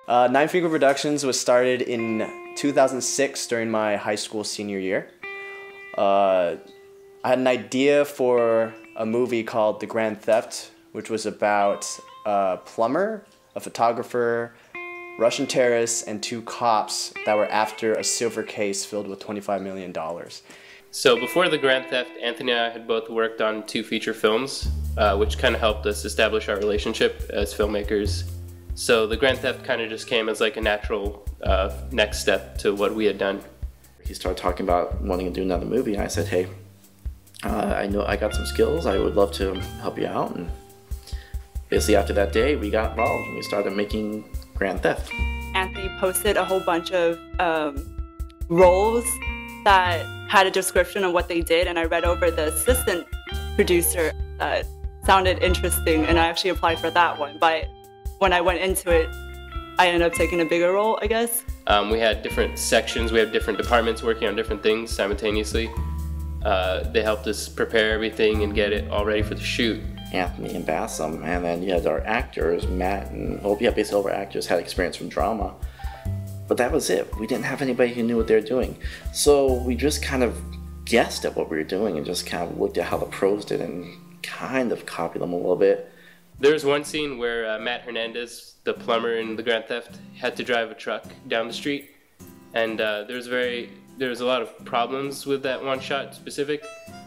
Nine Finger Productions was started in 2006 during my high school senior year. I had an idea for a movie called The Grand Theft, which was about a plumber, a photographer, Russian terrorists, and two cops that were after a silver case filled with $25 million. So before The Grand Theft, Anthony and I had both worked on 2 feature films, which kind of helped us establish our relationship as filmmakers. So The Grand Theft kind of just came as like a natural next step to what we had done. He started talking about wanting to do another movie, and I said, hey, I know I got some skills, I would love to help you out. And basically after that day, we got involved and we started making Grand Theft. Anthony posted a whole bunch of roles that had a description of what they did, and I read over the assistant producer that sounded interesting, and I actually applied for that one. But when I went into it, I ended up taking a bigger role, I guess. We had different sections, we had different departments working on different things simultaneously. They helped us prepare everything and get it all ready for the shoot. Anthony and Bassam, and then you had our actors, Matt, and basically all our actors had experience from drama. But that was it. We didn't have anybody who knew what they were doing. So we just kind of guessed at what we were doing and just kind of looked at how the pros did and kind of copied them a little bit. There was one scene where Matt Hernandez, the plumber in The Grand Theft, had to drive a truck down the street, and there was a lot of problems with that one shot specific.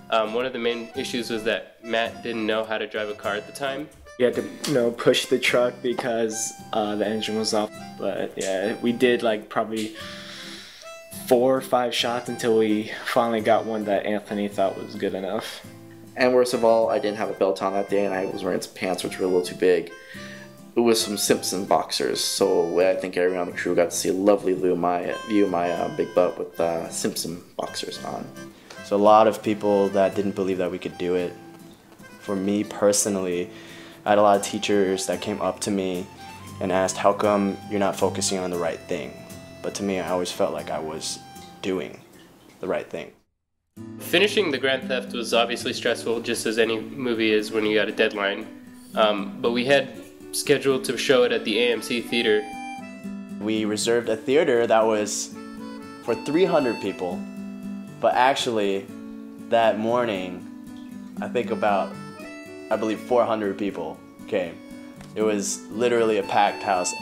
One of the main issues was that Matt didn't know how to drive a car at the time. We had to, push the truck because the engine was off. But yeah, we did like probably 4 or 5 shots until we finally got one that Anthony thought was good enough. And worst of all, I didn't have a belt on that day, and I was wearing some pants which were a little too big. It was some Simpson boxers, so I think everyone on the crew got to see a lovely view of my big butt with Simpson boxers on. So a lot of people that didn't believe that we could do it. For me personally, I had a lot of teachers that came up to me and asked, how come you're not focusing on the right thing? But to me, I always felt like I was doing the right thing. Finishing The Grand Theft was obviously stressful, just as any movie is when you got a deadline. But we had scheduled to show it at the AMC Theater. We reserved a theater that was for 300 people, but actually that morning, I believe 400 people came. It was literally a packed house.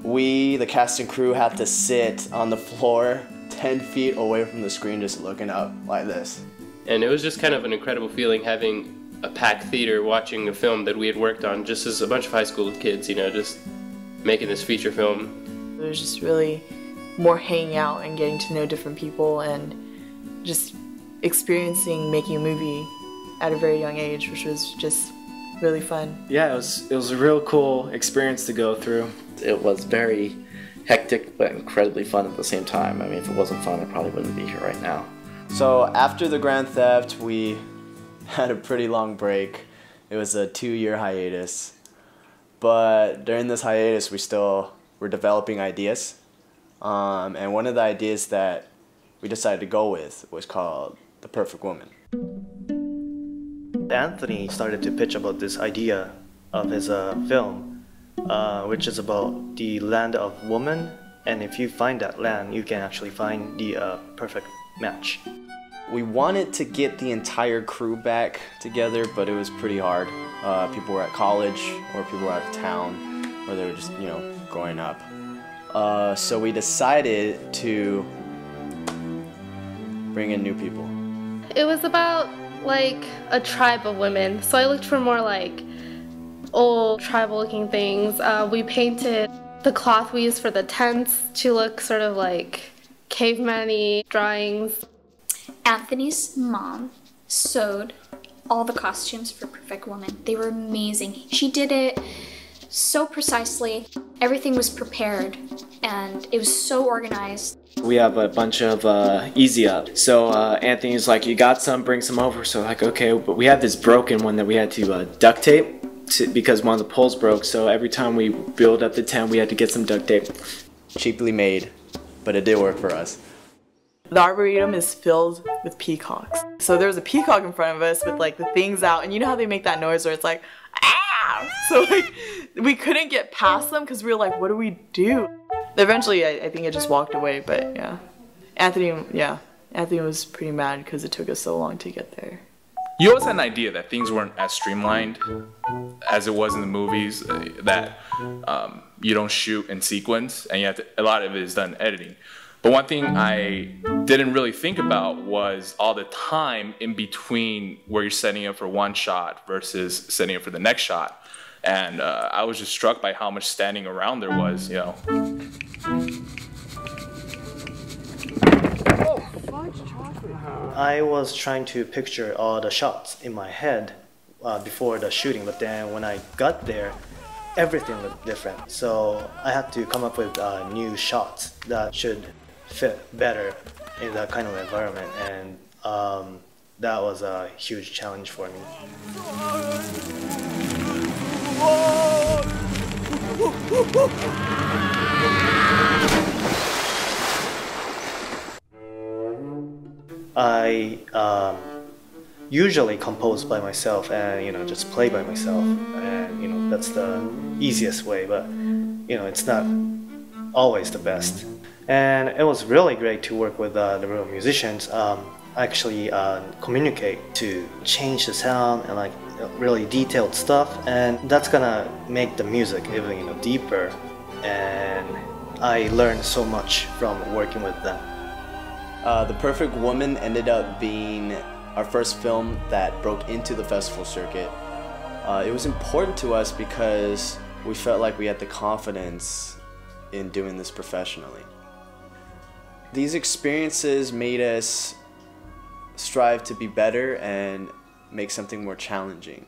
We, the cast and crew, had to sit on the floor 10 feet away from the screen just looking up like this. And it was just kind of an incredible feeling having a packed theater watching a film that we had worked on just as a bunch of high school kids, just making this feature film. It was just really more hanging out and getting to know different people and just experiencing making a movie at a very young age, which was just really fun. Yeah, it was a real cool experience to go through. It was very hectic but incredibly fun at the same time. I mean, if it wasn't fun, I probably wouldn't be here right now. So after The Grand Theft, we had a pretty long break. It was a 2-year hiatus. But during this hiatus, we still were developing ideas. And one of the ideas that we decided to go with was called The Perfect Woman. Anthony started to pitch about this idea of his film, which is about the land of woman, and if you find that land, you can actually find the perfect match. We wanted to get the entire crew back together, but it was pretty hard. People were at college, or people were out of town, or they were just, growing up. So we decided to bring in new people. It was about like a tribe of women, so I looked for more like old tribal looking things. We painted the cloth we used for the tents to look sort of like caveman-y drawings. Anthony's mom sewed all the costumes for Perfect Woman. They were amazing. She did it so precisely. Everything was prepared and it was so organized. We have a bunch of Easy Up. So Anthony's like, you got some, bring some over. So like, okay, but we had this broken one that we had to duct tape because one of the poles broke. So every time we build up the tent, we had to get some duct tape. Cheaply made, but it did work for us. The Arboretum is filled with peacocks. So there was a peacock in front of us with like the things out, and you know how they make that noise where it's like, ah! fast. So like we couldn't get past them because we were like, what do we do? Eventually, I think it just walked away. But yeah, Anthony was pretty mad because it took us so long to get there. You always had an idea that things weren't as streamlined as it was in the movies, that you don't shoot in sequence, and you have to, a lot of it is done editing. But one thing I didn't really think about was all the time in between where you're setting up for one shot versus setting up for the next shot. And I was just struck by how much standing around there was, you know. I was trying to picture all the shots in my head before the shooting, but then when I got there, everything looked different. So I had to come up with new shots that should fit better in that kind of environment, and that was a huge challenge for me. I usually compose by myself and just play by myself, and that's the easiest way, but it's not always the best. And it was really great to work with the real musicians, actually communicate to change the sound and like really detailed stuff, and that's gonna make the music even deeper, and I learned so much from working with them. The Perfect Woman ended up being our first film that broke into the festival circuit. It was important to us because we felt like we had the confidence in doing this professionally. These experiences made us strive to be better and make something more challenging.